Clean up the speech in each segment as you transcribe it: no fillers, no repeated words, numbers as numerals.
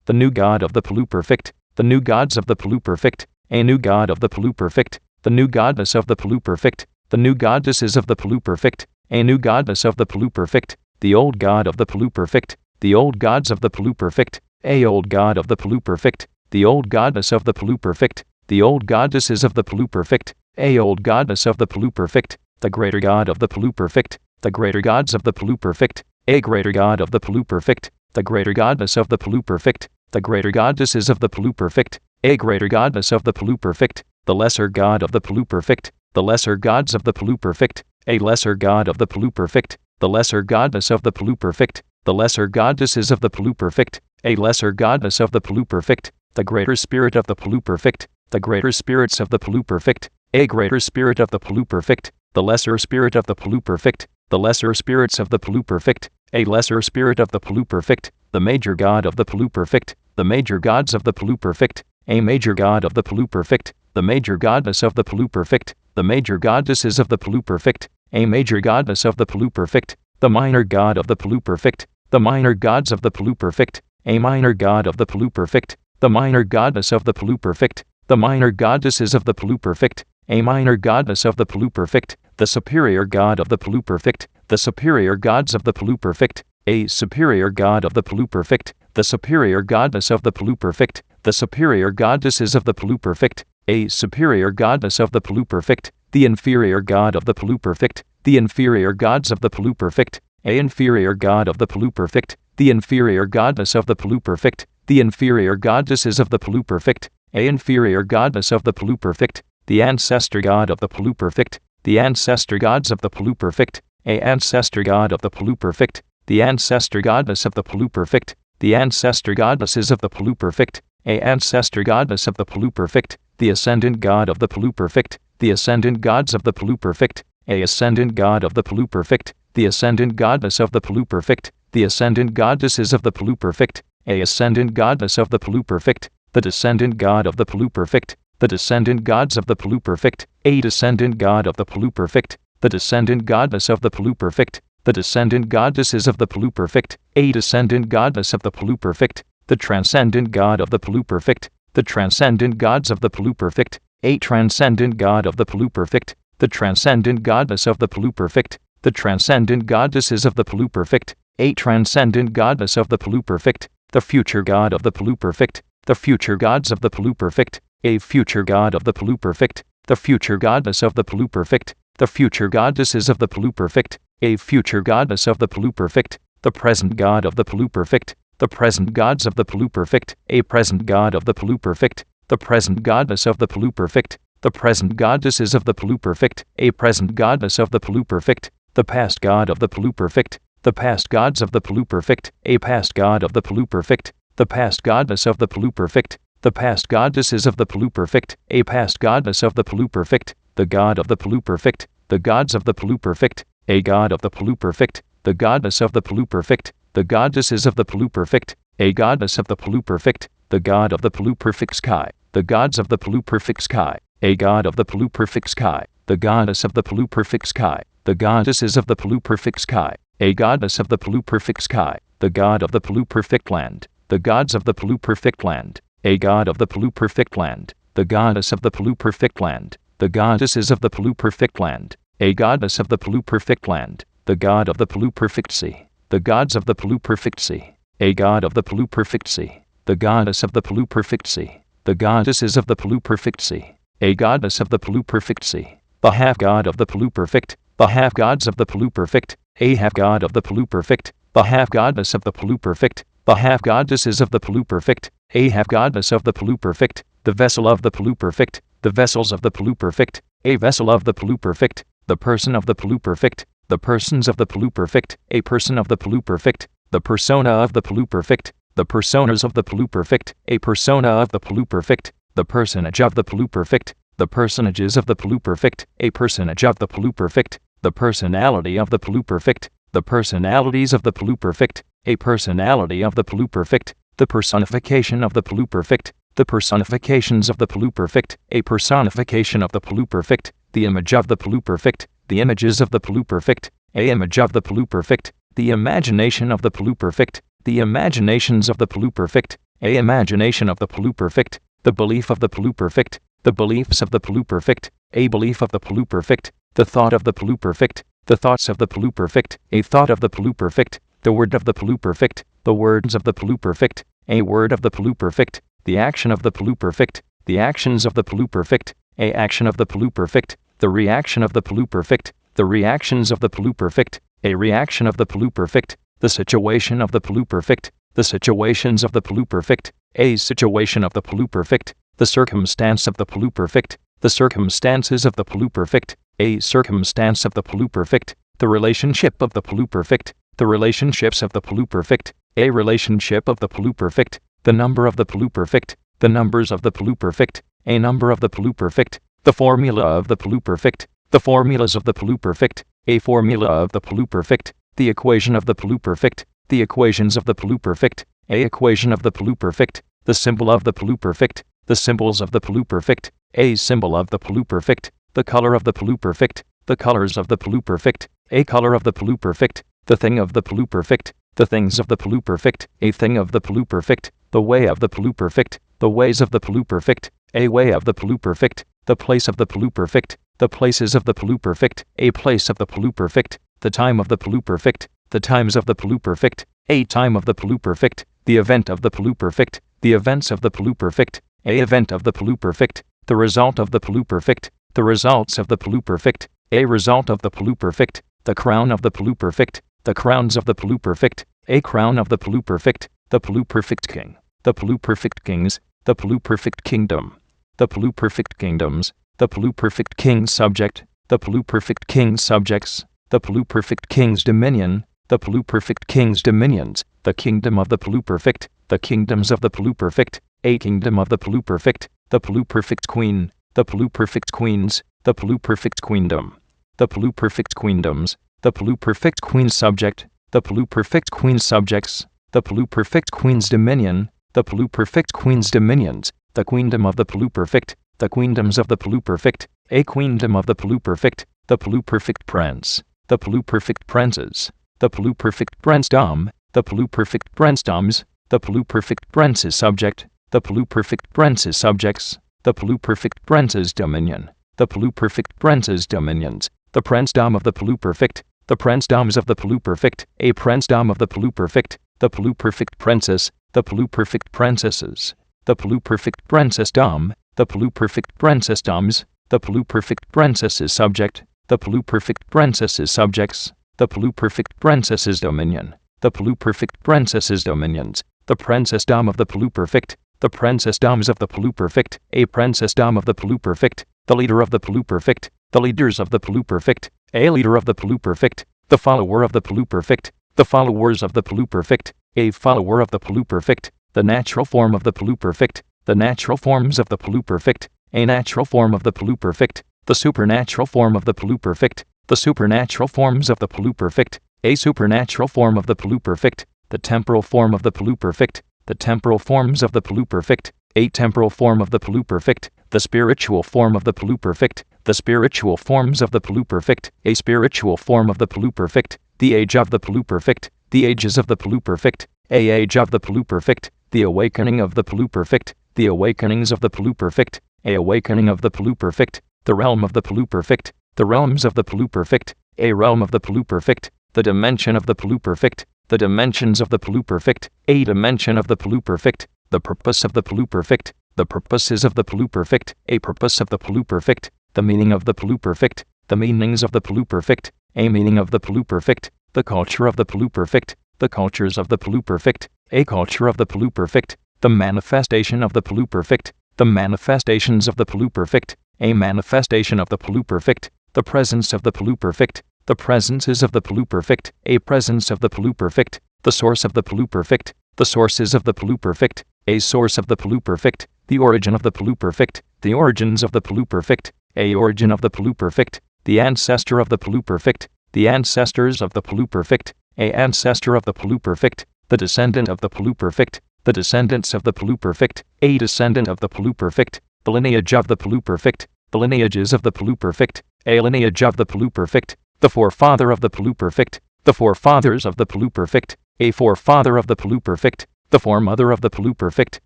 the new god of the Pluperfect, the new gods of the Pluperfect, a new god of the Pluperfect, the new goddess of the Pluperfect, the new goddesses of the Pluperfect, a new goddess of the Pluperfect, the old god of the Pluperfect, the old gods of the Pluperfect, a old god of the Pluperfect, the old goddess of the Pluperfect, the old goddesses of the Pluperfect, a old goddess of the Pluperfect, the greater god of the Pluperfect, the greater gods of the Pluperfect, a greater god of the Pluperfect, the greater goddess of the Pluperfect, the greater goddesses of the Pluperfect, a greater goddess of the Pluperfect, the lesser god of the Pluperfect, the lesser gods of the Pluperfect, a lesser god of the Pluperfect, the lesser goddess of the Pluperfect, the lesser goddesses of the Pluperfect, a lesser goddess of the Pluperfect, the greater spirit of the Pluperfect, the greater spirits of the Pluperfect, a greater spirit of the Pluperfect, the lesser spirit of the Pluperfect, the lesser spirits of the Pluperfect, a lesser spirit of the Pluperfect, the major god of the Pluperfect, the major gods of the Pluperfect, a major god of the Pluperfect, the major goddess of the Pluperfect, the major goddesses of the Pluperfect, a major goddess of the Pluperfect, the minor god of the Pluperfect, the minor gods of the Pluperfect, a minor god of the Pluperfect, the minor goddess of the Pluperfect, the minor goddesses of the Pluperfect, a minor goddess of the Pluperfect, the superior god of the Pluperfect, the superior gods of the Pluperfect, a superior god of the Pluperfect, the superior goddess of the Pluperfect, the superior goddesses of the Pluperfect, a superior goddess of the Pluperfect, the inferior god of the Pluperfect, the inferior gods of the Pluperfect, a inferior god of the Pluperfect, the inferior goddess of the Pluperfect, the inferior goddesses of the Pluperfect, a inferior goddess of the Pluperfect, the ancestor god of the Pluperfect, the ancestor gods of the Pluperfect, a ancestor god of the Pluperfect, the ancestor goddess of the Pluperfect, the ancestor goddesses of the Pluperfect, a ancestor goddess of the Pluperfect, the ascendant god of the Pluperfect, the ascendant gods of the Pluperfect, a ascendant god of the Pluperfect, the ascendant goddess of the Pluperfect, the ascendant goddesses of the Pluperfect, a ascendant goddess of the Pluperfect, the descendant god of the Pluperfect, the descendant gods of the Pluperfect, a descendant god of the Pluperfect, the descendant goddess of the Pluperfect, the descendant goddesses of the Pluperfect, a descendant goddess of the Pluperfect, the transcendent god of the Pluperfect, the transcendent gods of the Pluperfect, a transcendent god of the Pluperfect, the transcendent goddess of the Pluperfect, the transcendent goddesses of the Pluperfect, a transcendent goddess of the Pluperfect, the future god of the Pluperfect, the future gods of the Pluperfect, a future god of the Pluperfect, the future goddess of the Pluperfect, the future goddesses of the Pluperfect, a future goddess of the Pluperfect, the present god of the Pluperfect, the present gods of the Pluperfect, a present god of the Pluperfect, the present goddess of the Pluperfect, the present goddesses of the Pluperfect, a present goddess of the Pluperfect, the past god of the Pluperfect, the past gods of the Pluperfect, a past god of the Pluperfect, the past goddess of the Pluperfect, the past goddesses of the Pluperfect, a past goddess of the Pluperfect, the god of the Pluperfect, the gods of the Pluperfect, a god of the Pluperfect, the goddess of the Pluperfect, the goddesses of the Pluperfect, a goddess of the Pluperfect, the god of the Pluperfect sky, the gods of the Pluperfect sky, a god of the Pluperfect sky, the goddess of the Pluperfect sky, the goddesses of the Pluperfect sky, a goddess of the Pluperfect sky, the god of the Pluperfect land, the gods of the Pluperfect land, a god of the Pluperfect land, the goddess of the Pluperfect land, the goddesses of the Pluperfect land, a goddess of the Pluperfect land, the god of the Pluperfect sea, the gods of the Pluperfect sea, a god of the Pluperfect sea, the goddess of the Pluperfect sea, the goddesses of the Pluperfect sea, a goddess of the Pluperfect sea, the half-god of the Pluperfect, the half-gods of the Pluperfect, a half-god of the Pluperfect, the half-goddess of the Pluperfect, the half-goddesses of the Pluperfect, a half-goddess of the Pluperfect, the vessel of the Pluperfect, the vessels of the Pluperfect, a vessel of the Pluperfect, the person of the Pluperfect, the persons of the Pluperfect, a person of the Pluperfect, the persona of the Pluperfect, the personas of the Pluperfect, a persona of the Pluperfect, the personage of the Pluperfect, the personages of the Pluperfect, a personage of the Pluperfect, the personality of the Pluperfect, the personalities of the Pluperfect, a personality of the Pluperfect, the personification of the Pluperfect, the personifications of the Pluperfect, a personification of the Pluperfect, the image of the Pluperfect, the images of the Pluperfect, a image of the Pluperfect, the imagination of the Pluperfect, the imaginations of the Pluperfect, A imagination of the Pluperfect, the belief of the Pluperfect, the beliefs of the Pluperfect, a belief of the Pluperfect, the thought of the Pluperfect, the thoughts of the Pluperfect, a thought of the Pluperfect, the word of the Pluperfect, the words of the Pluperfect, a word of the Pluperfect, the action of the Pluperfect, the actions of the Pluperfect, a action of the Pluperfect, the reaction of the Pluperfect, the reactions of the Pluperfect, a reaction of the Pluperfect, the situation of the Pluperfect, the situations of the Pluperfect, a situation of the Pluperfect, the circumstance of the Pluperfect, the circumstances of the Pluperfect, a circumstance of the Pluperfect, the relationship of the Pluperfect, the relationships of the Pluperfect, a relationship of the Pluperfect, the number of the Pluperfect, the numbers of the Pluperfect, a number of the Pluperfect, the formula of the Pluperfect, the formulas of the Pluperfect, a formula of the Pluperfect, the equation of the Pluperfect, the equations of the Pluperfect, a equation of the Pluperfect, the symbol of the Pluperfect, the symbols of the Pluperfect, a symbol of the Pluperfect, the color of the Pluperfect, the colors of the Pluperfect, a color of the Pluperfect, the thing of the Pluperfect, the things of the Pluperfect, a thing of the Pluperfect, the way of the Pluperfect, the ways of the Pluperfect, a way of the Pluperfect, the place of the Pluperfect, the places of the Pluperfect, a place of the Pluperfect, the time of the Pluperfect, the times of the Pluperfect, a time of the Pluperfect, the event of the Pluperfect, the events of the Pluperfect, a event of the Pluperfect, the result of the Pluperfect, the results of the Pluperfect, a result of the Pluperfect, the crown of the Pluperfect, the crowns of the Pluperfect, a crown of the Pluperfect, the Pluperfect King, the Pluperfect Kings, the Pluperfect Kingdom, the Pluperfect Kingdoms, the Pluperfect King Subject, the Pluperfect King Subjects, the Pluperfect King's Dominion, the Pluperfect King's Dominions, the Kingdom of the Pluperfect, the Kingdoms of the Pluperfect, a Kingdom of the Pluperfect, the Pluperfect Queen, the Pluperfect Queens, the Pluperfect Queendom, the Pluperfect Queendoms, the Pluperfect Queen Subject, the Pluperfect Queen Subjects, the Pluperfect Queen's Dominion, the Pluperfect Queen's Dominions, the Queendom of the Pluperfect, the Queendoms of the Pluperfect, a Queendom of the Pluperfect, the Pluperfect Prince, the Pluperfect Princes, the Pluperfect Princedom, the Pluperfect Princedoms, the Pluperfect Prince's Subject, the Pluperfect Prince's Subjects, the Pluperfect Prince's Dominion, the Pluperfect Prince's Dominions, the Princedom of the Pluperfect, the Princedoms of the Pluperfect, a Princedom of the Pluperfect, the Pluperfect Princess, the Pluperfect Princesses, the Pluperfect Princessdom, the Pluperfect Princessdoms, the Pluperfect Princess's Subject, the Pluperfect Princess's Subjects, the Pluperfect Princess's Dominion, the Pluperfect Princess's Dominions, the Princessdom of the Pluperfect, the Princessdoms of the Pluperfect, a Princessdom of the Pluperfect, the leader of the Pluperfect, the leaders of the Pluperfect, a leader of the Pluperfect, the follower of the Pluperfect, the followers of the Pluperfect, a follower of the Pluperfect, the natural form of the Pluperfect, the natural forms of the Pluperfect, a natural form of the Pluperfect, the supernatural form of the Pluperfect, the supernatural forms of the Pluperfect, a supernatural form of the Pluperfect, the temporal form of the Pluperfect, the temporal forms of the Pluperfect, a temporal form of the Pluperfect, the spiritual form of the Pluperfect, the spiritual forms of the Pluperfect, a spiritual form of the Pluperfect, the age of the Pluperfect, the ages of the Pluperfect, a age of the Pluperfect, the awakening of the Pluperfect, the awakenings of the Pluperfect, a awakening of the Pluperfect, the realm of the Pluperfect, the realms of the Pluperfect, a realm of the Pluperfect, the dimension of the Pluperfect, the dimensions of the Pluperfect, a dimension of the Pluperfect, the purpose of the Pluperfect, the purposes of the Pluperfect, a purpose of the Pluperfect, the meaning of the Pluperfect, the meanings of the Pluperfect, a meaning of the Pluperfect, the culture of the Pluperfect, the cultures of the Pluperfect, a culture of the Pluperfect, the manifestation of the Pluperfect, the manifestations of the Pluperfect, a manifestation of the Pluperfect, the presence of the Pluperfect, the presences of the Pluperfect, a presence of the Pluperfect, the source of the Pluperfect, the sources of the Pluperfect, a source of the Pluperfect, the origin of the Pluperfect, the origins of the Pluperfect, a origin of the Pluperfect, the ancestor of the Pluperfect, the ancestors of the Pluperfect, a ancestor of the Pluperfect, the descendant of the Pluperfect, the descendants of the Pluperfect, a descendant of the Pluperfect, the lineage of the Pluperfect, the lineages of the Pluperfect, a lineage of the Pluperfect, the forefather of the Pluperfect, the forefathers of the Pluperfect, a forefather of the Pluperfect, the foremother of the Pluperfect,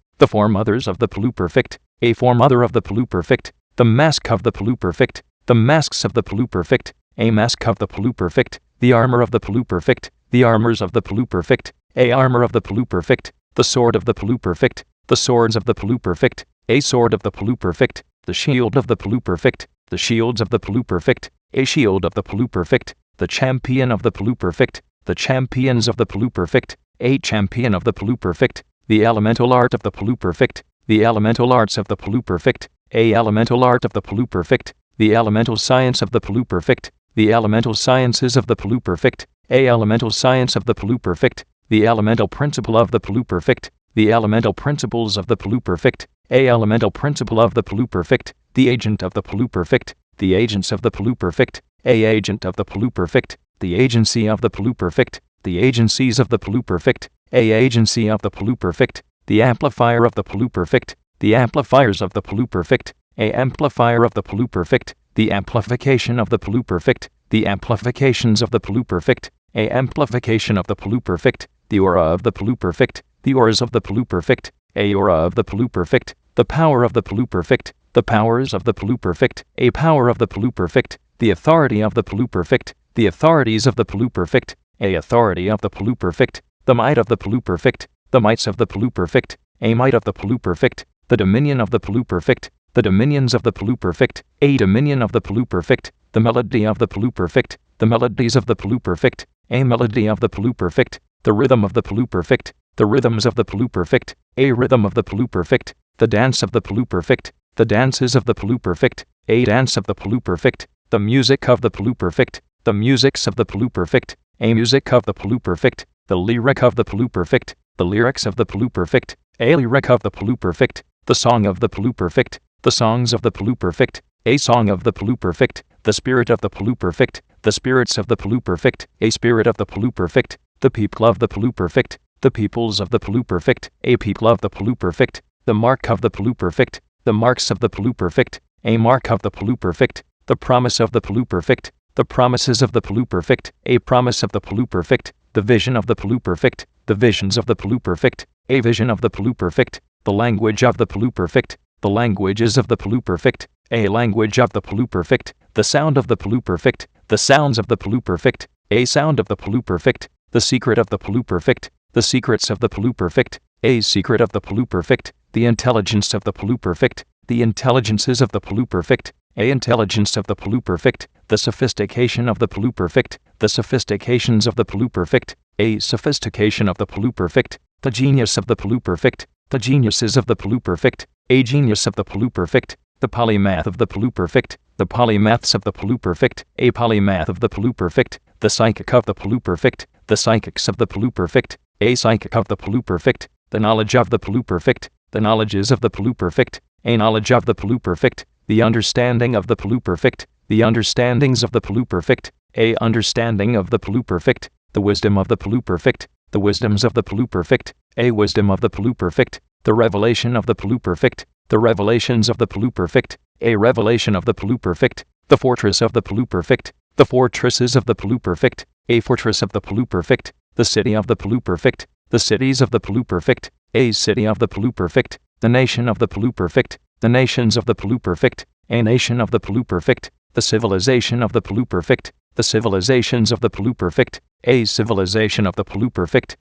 the foremothers of the Pluperfect, a foremother of the Pluperfect, the mask of the Pluperfect, the masks of the Pluperfect, a mask of the Pluperfect, the armor of the Pluperfect, the armors of the Pluperfect, a armor of the Pluperfect, the sword of the Pluperfect, the swords of the Pluperfect, a sword of the Pluperfect, the shield of the Pluperfect, the shields of the Pluperfect, a shield of the Pluperfect, the champion of the Pluperfect, the champions of the Pluperfect, a champion of the Pluperfect, the elemental art of the Pluperfect, the elemental arts of the Pluperfect, a elemental art of the Pluperfect, the elemental science of the Pluperfect, the elemental sciences of the Pluperfect, a elemental science of the Pluperfect, the elemental principle of the Pluperfect, the elemental principles of the Pluperfect, a elemental principle of the Pluperfect, the agent of the Pluperfect, the agents of the Pluperfect, a agent of the Pluperfect, the agency of the Pluperfect, the agencies of the Pluperfect, a agency of the Pluperfect, the amplifier of the Pluperfect, the amplifiers of the Pluperfect, a amplifier of the Pluperfect, the amplification of the Pluperfect, the amplifications of the Pluperfect, a amplification of the Pluperfect, the aura of the Pluperfect, the auras of the Pluperfect, a aura of the Pluperfect, the power of the Pluperfect, the powers of the Pluperfect, a power of the Pluperfect, the authority of the Pluperfect, the authorities of the Pluperfect, a authority of the Pluperfect, the might of the Pluperfect, the mights of the Pluperfect, a might of the Pluperfect, the dominion of the Pluperfect, the dominions of the Pluperfect, a dominion of the Pluperfect, the melody of the Pluperfect, the melodies of the Pluperfect, a melody of the Pluperfect, the rhythm of the Pluperfect, the rhythms of the Pluperfect, a rhythm of the Pluperfect, the dance of the Pluperfect, the dances of the Pluperfect, a dance of the Pluperfect, the music of the Pluperfect, the musics of the Pluperfect, a music of the Pluperfect, the lyric of the Pluperfect, the lyrics of the Pluperfect, a lyric of the Pluperfect, the song of the Pluperfect, the songs of the Pluperfect, a song of the Pluperfect, the spirit of the Pluperfect, the spirits of the Pluperfect, a spirit of the Pluperfect, the people of the Pluperfect, the peoples of the Pluperfect, a people of the Pluperfect, the mark of the Pluperfect, the marks of the Pluperfect, a mark of the Pluperfect, the promise of the Pluperfect, the promises of the Pluperfect, a promise of the Pluperfect, the vision of the Pluperfect, the visions of the Pluperfect, a vision of the Pluperfect, the language of the Pluperfect, the languages of the Pluperfect, a language of the Pluperfect, the sound of the Pluperfect, the sounds of the Pluperfect, a sound of the Pluperfect, the secret of the Pluperfect, the secrets of the Pluperfect, a secret of the Pluperfect, the intelligence of the Pluperfect, the intelligences of the Pluperfect, a intelligence of the Pluperfect, the sophistication of the Pluperfect, the sophistications of the Pluperfect, a sophistication of the Pluperfect, the genius of the Pluperfect, the geniuses of the Pluperfect, a genius of the Pluperfect, the polymath of the Pluperfect, the polymaths of the Pluperfect, a polymath of the Pluperfect, the psychic of the Pluperfect, the psychics of the Pluperfect, a psychic of the Pluperfect, the knowledge of the Pluperfect, the knowledges of the Pluperfect, a knowledge of the Pluperfect, the understanding of the Pluperfect, the understandings of the Pluperfect, a understanding of the Pluperfect, the wisdom of the Pluperfect, the wisdoms of the Pluperfect, a wisdom of the Pluperfect, the revelation of the Pluperfect, the revelations of the Pluperfect, a revelation of the Pluperfect, the fortress of the Pluperfect, the fortresses of the Pluperfect, a fortress of the Pluperfect, the city of the Pluperfect, the cities of the Pluperfect, a city of the Pluperfect, the nation of the Pluperfect, the nations of the Pluperfect, a nation of the Pluperfect, the civilization of the Pluperfect, the civilizations of the Pluperfect, a civilization of the Pluperfect,